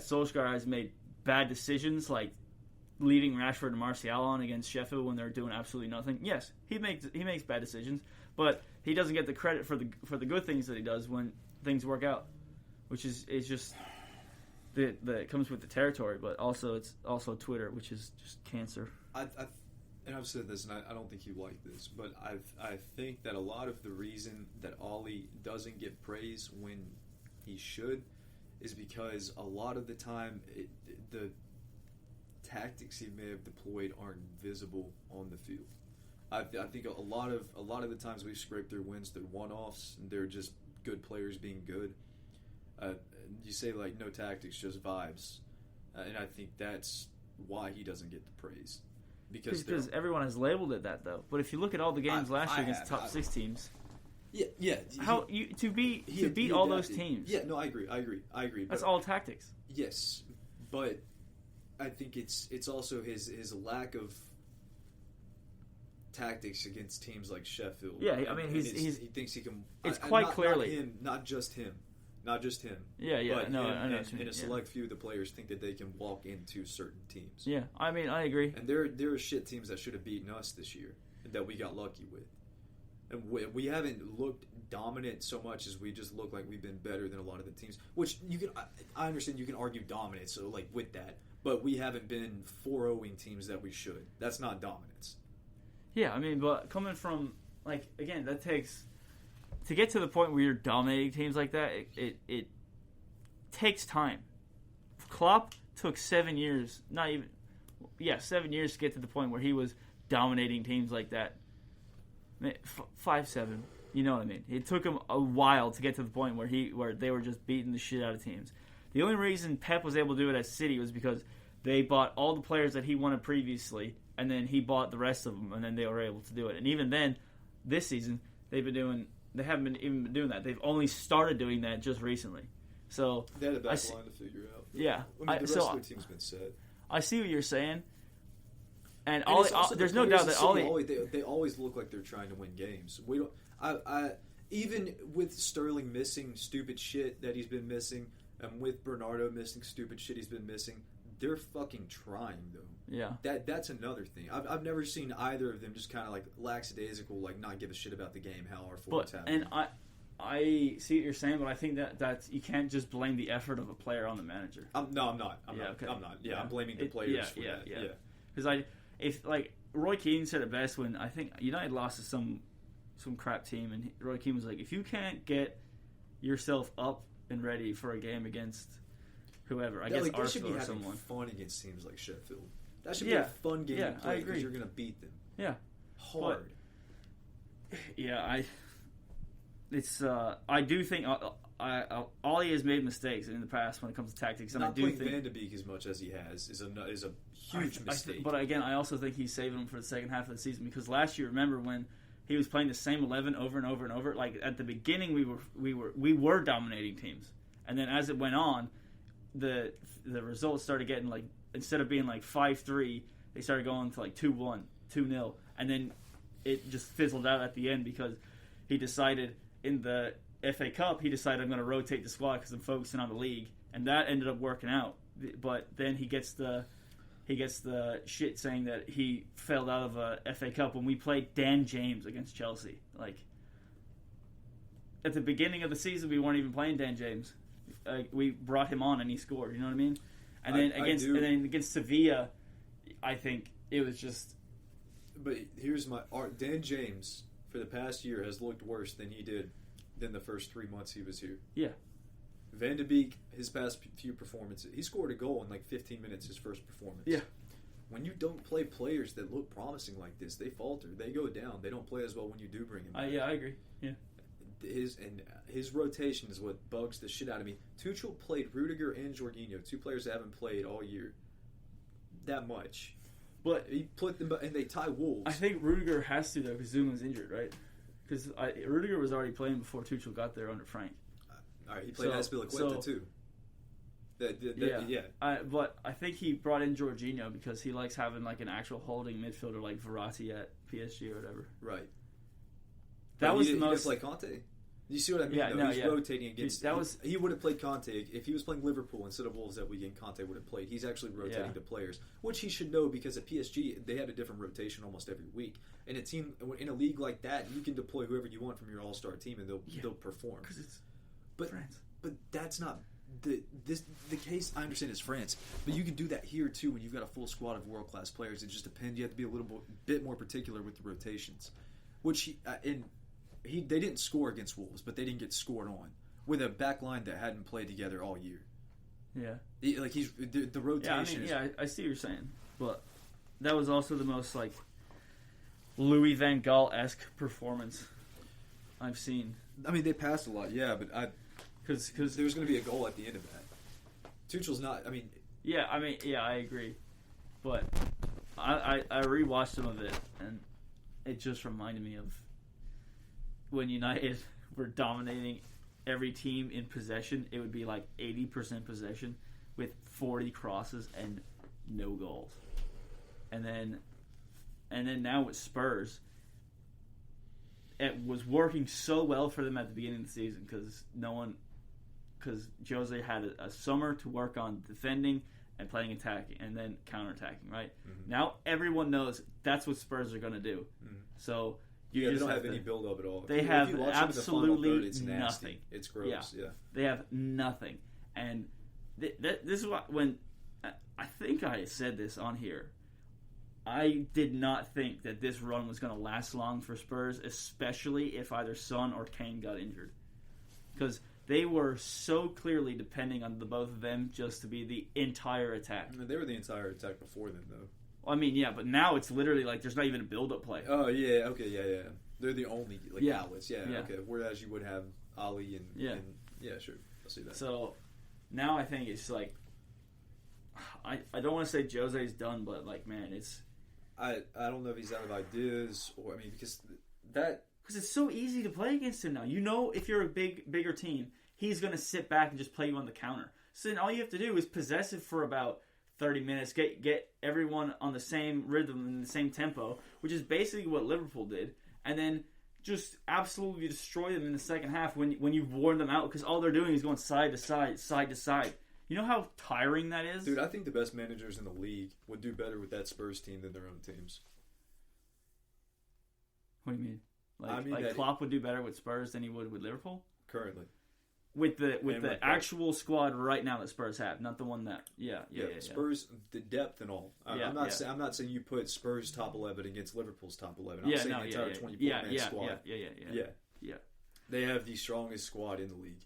Solskjaer has made bad decisions, like leaving Rashford and Martial on against Sheffield when they're doing absolutely nothing. Yes, he makes bad decisions, but he doesn't get the credit for the good things that he does when things work out, which is just it comes with the territory. But also it's also Twitter, which is just cancer. And I've said this, and I don't think you like this, but I think that a lot of the reason that Ollie doesn't get praise when he should is because a lot of the time the tactics he may have deployed aren't visible on the field. I think a lot of the times we've scraped through wins, they're one-offs, and they're just good players being good. You say like no tactics, just vibes, and I think that's why he doesn't get the praise. Because everyone has labeled it that, though. But if you look at all the games last year against top 6 teams, how to beat all those teams? Yeah, no, I agree. That's all tactics. Yes, but I think it's also his lack of tactics against teams like Sheffield. Yeah, I mean he thinks he can. It's quite clearly not just him. Yeah, but no, him I know. And a select few of the players think that they can walk into certain teams. Yeah, I mean, I agree. And there are shit teams that should have beaten us this year that we got lucky with. And we haven't looked dominant so much as we just look like we've been better than a lot of the teams. Which I understand you can argue dominance, so like with that, but we haven't been 4-0ing teams that we should. That's not dominance. Yeah, I mean, but coming from like again, that takes. To get to the point where you're dominating teams like that, it takes time. Klopp took 7 years, 7 years to get to the point where he was dominating teams like that. 5-7, you know what I mean? It took him a while to get to the point where they were just beating the shit out of teams. The only reason Pep was able to do it at City was because they bought all the players that he wanted previously, and then he bought the rest of them, and then they were able to do it. And even then, this season, they haven't been doing that. They've only started doing that just recently. So they had a back line to figure out. Yeah. I mean, the rest of their team's been set. I see what you're saying. And there's no doubt that they always look like they're trying to win games. We don't. I even with Sterling missing stupid shit that he's been missing, and with Bernardo missing stupid shit he's been missing, they're fucking trying though. Yeah. That's another thing. I've never seen either of them just kind of like lackadaisical, like not give a shit about the game, how our forwards have. And I see what you're saying, but I think that you can't just blame the effort of a player on the manager. No, I'm not. I'm not. Okay. I'm not. Yeah, I'm blaming the players for that. Yeah. Because if like Roy Keane said it best when I think United lost to some crap team, and Roy Keane was like, if you can't get yourself up and ready for a game against whoever, I guess Arsenal or someone. Fun against teams like Sheffield. That should be a fun game to play because you're going to beat them. Yeah, hard. I do think Ollie has made mistakes in the past when it comes to tactics, and not I do playing think Van de Beek as much as he has is a huge mistake. But again, I also think he's saving him for the second half of the season because last year, remember when he was playing the same 11 over and over and over? Like at the beginning, we were dominating teams, and then as it went on, the results started getting like, instead of being like 5-3, they started going to like 2-1, 2-0, and then it just fizzled out at the end because he decided in the FA Cup, I'm going to rotate the squad because I'm focusing on the league, and that ended up working out. But then he gets the shit saying that he failed out of a FA Cup when we played Dan James against Chelsea. Like at the beginning of the season, we weren't even playing Dan James. We brought him on and he scored. You know what I mean? And then against Sevilla, I think it was just. But here's my Dan James for the past year has looked worse than he did than the first 3 months he was here. Yeah. Van de Beek, his past few performances, he scored a goal in like 15 minutes his first performance. Yeah. When you don't play players that look promising like this, they falter. They go down. They don't play as well when you do bring them back. I agree. Yeah. His rotation is what bugs the shit out of me. Tuchel played Rudiger and Jorginho, two players that haven't played all year that much. But he put them, and they tie Wolves. I think Rudiger has to though because Zuma's injured, right? Because Rudiger was already playing before Tuchel got there under Frank. All right, he played Azpilicueta too. But I think he brought in Jorginho because he likes having like an actual holding midfielder like Verratti at PSG or whatever. Right. That was he the most. He didn't play Conte. You see what I mean? Yeah, though? no, He's yeah. rotating against. Dude, he would have played Conte if he was playing Liverpool instead of Wolves that weekend. Conte would have played. He's actually rotating the players, which he should know because at PSG they had a different rotation almost every week. In a league like that, you can deploy whoever you want from your all-star team and they'll perform. Because it's France. But that's not the case. I understand it's France, but you can do that here too when you've got a full squad of world-class players. It just depends. You have to be a bit more particular with the rotations, which they didn't score against Wolves, but they didn't get scored on with a back line that hadn't played together all year. Yeah. The rotation. I see what you're saying, but that was also the most like Louis van Gaal-esque performance I've seen. I mean, they passed a lot, yeah, but because there was going to be a goal at the end of that. Tuchel's not. I agree, but I rewatched some of it, and it just reminded me of when United were dominating every team in possession. It would be like 80% possession with 40 crosses and no goals. And then now with Spurs, it was working so well for them at the beginning of the season because Jose had a summer to work on defending and playing attacking and then counterattacking, right? Mm-hmm. Now everyone knows that's what Spurs are going to do. Mm-hmm. So they don't have any build up at all. They have absolutely it's nothing. It's gross. Yeah. They have nothing. And this is when I think I said this on here. I did not think that this run was going to last long for Spurs, especially if either Son or Kane got injured. Because they were so clearly depending on the both of them just to be the entire attack. I mean, they were the entire attack before them, though. I mean, yeah, but now it's literally like there's not even a build-up play. Oh, yeah, okay, yeah. They're the only outlets, yeah, okay. Whereas you would have Ali and sure, I'll see that. So now I think it's like I don't want to say Jose's done, but like, man, it's I don't know if he's out of ideas or because it's so easy to play against him now. You know, if you're a bigger team, he's going to sit back and just play you on the counter. So then all you have to do is possess it for about 30 minutes, get everyone on the same rhythm and the same tempo, which is basically what Liverpool did, and then just absolutely destroy them in the second half when you've worn them out, because all they're doing is going side to side, side to side. You know how tiring that is? Dude, I think the best managers in the league would do better with that Spurs team than their own teams. What do you mean? Like Klopp would do better with Spurs than he would with Liverpool? Currently. With the actual squad right now that Spurs have, not the one that Spurs, the depth and all. I'm not saying you put Spurs top 11 against Liverpool's top 11. I'm saying the entire 24-man squad. Yeah. They have the strongest squad in the league.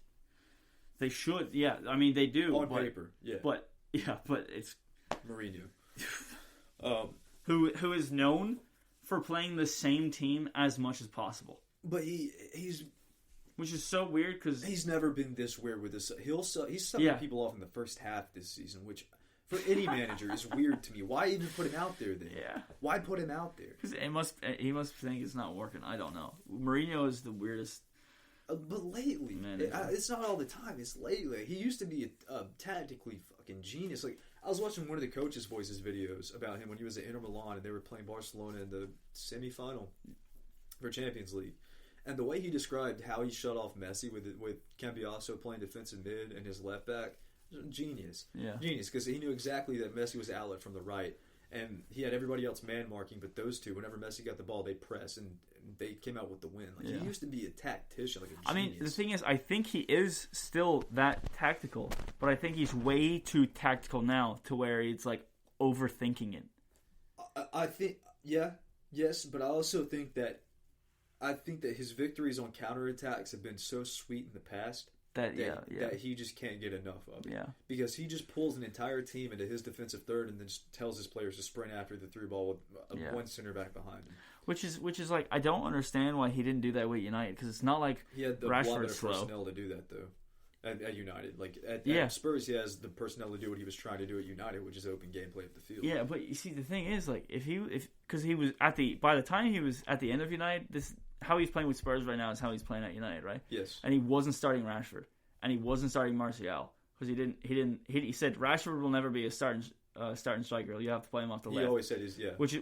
They should, yeah. I mean, they do on paper, yeah. But it's Mourinho, who is known for playing the same team as much as possible. But he's. Which is so weird because he's never been this weird with this. He's sucking people off in the first half this season, which for any manager is weird to me. Why even put him out there then? Yeah. Why put him out there? Because he must think it's not working. I don't know. Mourinho is the weirdest. But lately, it's not all the time. It's lately. He used to be a tactically fucking genius. Like I was watching one of the Coach's Voices videos about him when he was at Inter Milan and they were playing Barcelona in the semifinal for Champions League. And the way he described how he shut off Messi with Cambiasso playing defensive mid and his left back, genius. Yeah. Genius, because he knew exactly that Messi was outlet from the right. And he had everybody else man marking, but those two, whenever Messi got the ball, they press, and they came out with the win. He used to be a tactician, like a genius. I mean, the thing is, I think he is still that tactical, but I think he's way too tactical now to where he's, like, overthinking it. I think, yes, but I also think that his victories on counterattacks have been so sweet in the past that he just can't get enough of it. Yeah. Because he just pulls an entire team into his defensive third and then just tells his players to sprint after the through ball with one center back behind him. Which is like, I don't understand why he didn't do that with United, because it's not like he had the Rashford's slow personnel to do that though. At United, like at Spurs, he has the personnel to do what he was trying to do at United, which is open gameplay up the field. Yeah, but you see, the thing is, like, because he was by the time he was at the end of United, how he's playing with Spurs right now is how he's playing at United, right? Yes. And he wasn't starting Rashford, and he wasn't starting Martial, because he said Rashford will never be a starting striker. You have to play him off the left. He always said which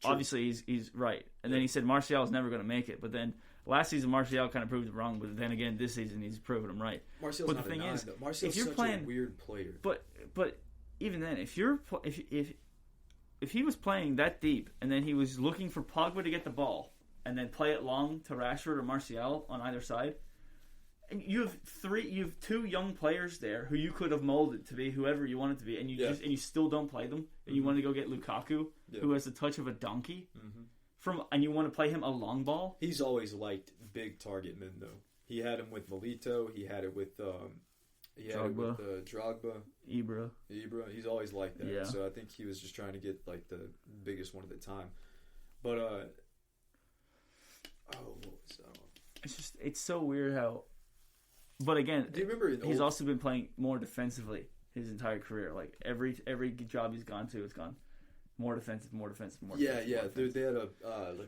obviously he's right. And then he said Martial is never going to make it, but then last season Martial kind of proved it wrong, but then again this season he's proven him right. Martial's but not the thing a 9, is, though. Martial's if you're such playing, a weird player. But even then, if he was playing that deep and then he was looking for Pogba to get the ball and then play it long to Rashford or Martial on either side, and you have two young players there who you could have molded to be whoever you wanted to be, and you still don't play them, and you want to go get Lukaku, who has the touch of a donkey, and you want to play him a long ball. He's always liked big target men, though. He had him with Milito. He had it with Drogba, Ibra. He's always like that. Yeah. So I think he was just trying to get like the biggest one at the time. But it's so weird how. But again, do you remember he's also been playing more defensively his entire career. Like every job he's gone to, it's gone more defensive. Yeah. They had a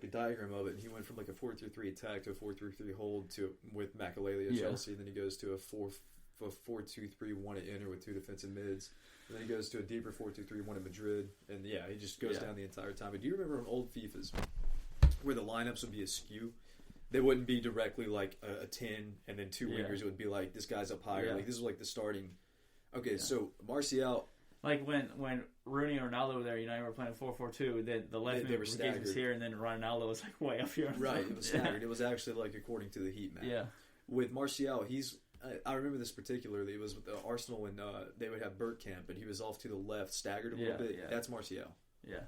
diagram of it, and he went from like a 4-3-3 attack to a 4-3-3 hold with Makelele at Chelsea, and then he goes to a 4-2-3-1 at Inter with 2 defensive mids. And then he goes to a deeper 4-2-3-1 at Madrid, and he just goes down the entire time. But do you remember on old FIFAs where the lineups would be askew? They wouldn't be directly like a 10 and then 2 wingers. It would be like this guy's up higher. Like this is like the starting. Okay, so Martial. Like when Rooney and Ronaldo were there, United were playing 4-4-2. Then the left wing was here, and then Ronaldo was like way up here. Right, it was staggered. It was actually like according to the heat map. Yeah. With Martial, I remember this particularly. It was with Arsenal, and they would have Bergkamp, but he was off to the left, staggered a little bit. Yeah. That's Martial. Yeah.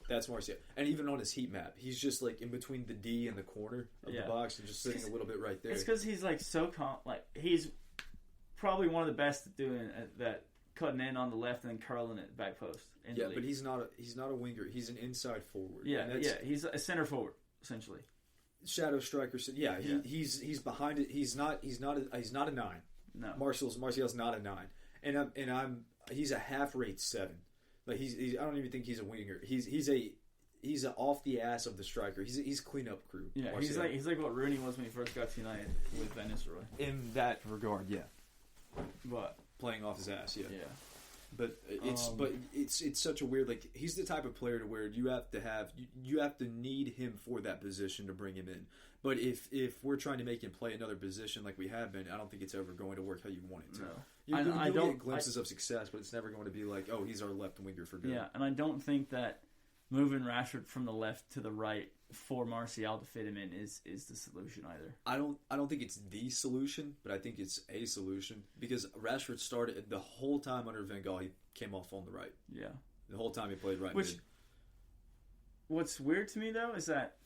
That's Martial. And even on his heat map, he's just like in between the D and the corner of the box and just sitting a little bit right there. It's because he's like he's probably one of the best at doing that, cutting in on the left and then curling it back post. But he's not a winger. He's an inside forward. Yeah, he's a center forward essentially. Shadow striker. He's behind it. He's not a 9. No, Martial's not a 9, and he's a half rate 7. Like I don't even think he's a winger. He's a off the ass of the striker. He's cleanup crew. Yeah, Martial. he's like what Rooney was when he first got to United with Van Nistelrooy. In that regard, yeah. But playing off his ass, yeah. Yeah. But it's such a weird, like, he's the type of player to where you have to need him for that position to bring him in. But if we're trying to make him play another position like we have been, I don't think it's ever going to work how you want it to. No. You'll get glimpses of success, but it's never going to be like, oh, he's our left winger for good. Yeah, and I don't think that moving Rashford from the left to the right for Martial to fit him in is the solution either. I don't think it's the solution, but I think it's a solution because Rashford started the whole time under Van Gaal. He came off on the right. Yeah, the whole time he played right. What's weird to me though is that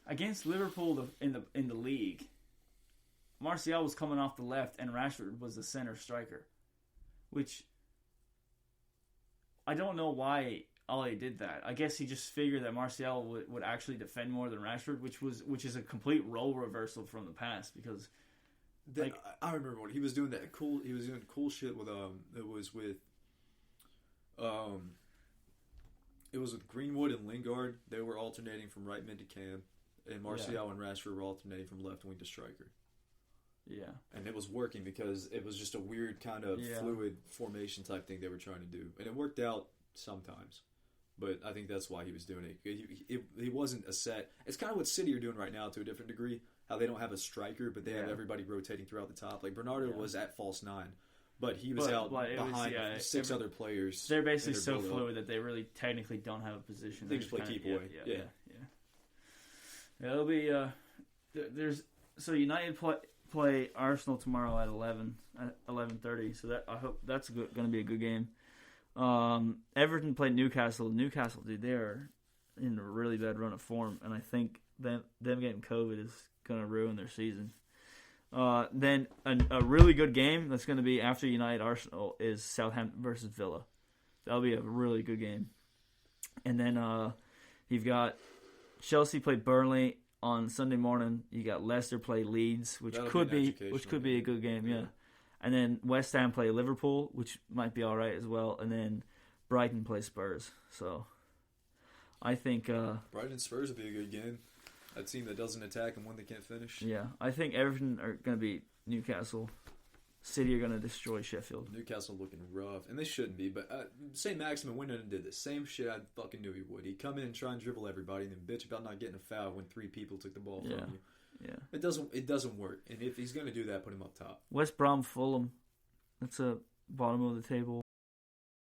against Liverpool in the league, Martial was coming off the left and Rashford was the center striker, which I don't know why Ole did that. I guess he just figured that Martial would actually defend more than Rashford, which is a complete role reversal from the past because I remember when he was doing that cool. He was doing cool shit with it was with Greenwood and Lingard. They were alternating from right mid to cam, and Martial and Rashford were alternating from left wing to striker. Yeah, and it was working because it was just a weird kind of fluid formation type thing they were trying to do, and it worked out sometimes. But I think that's why he was doing it. He wasn't a set. It's kind of what City are doing right now to a different degree. How they don't have a striker, but they have everybody rotating throughout the top. Like Bernardo was at false 9, but he was out behind 6 other players. They're basically so fluid that they really technically don't have a position. They just play keep away. Yeah. It'll be so United play Arsenal tomorrow at 11:30. So that I hope that's going to be a good game. Everton played Newcastle. Newcastle, dude, they're in a really bad run of form, and I think them getting COVID is going to ruin their season. Then a really good game that's going to be after United Arsenal is Southampton versus Villa. That'll be a really good game. And then you've got Chelsea play Burnley on Sunday morning. You got Leicester play Leeds, which could be a good game, yeah. And then West Ham play Liverpool, which might be all right as well. And then Brighton play Spurs. So I think Brighton and Spurs would be a good game. A team that doesn't attack and one that can't finish. Yeah, I think Everton are going to beat Newcastle City are going to destroy Sheffield. Newcastle looking rough, and they shouldn't be. But St. Maximin went in and did the same shit I fucking knew he would. He'd come in and try and dribble everybody, and then bitch about not getting a foul when 3 people took the ball from you. Yeah, it doesn't work. And if he's going to do that, put him up top. West Brom, Fulham. That's a bottom of the table.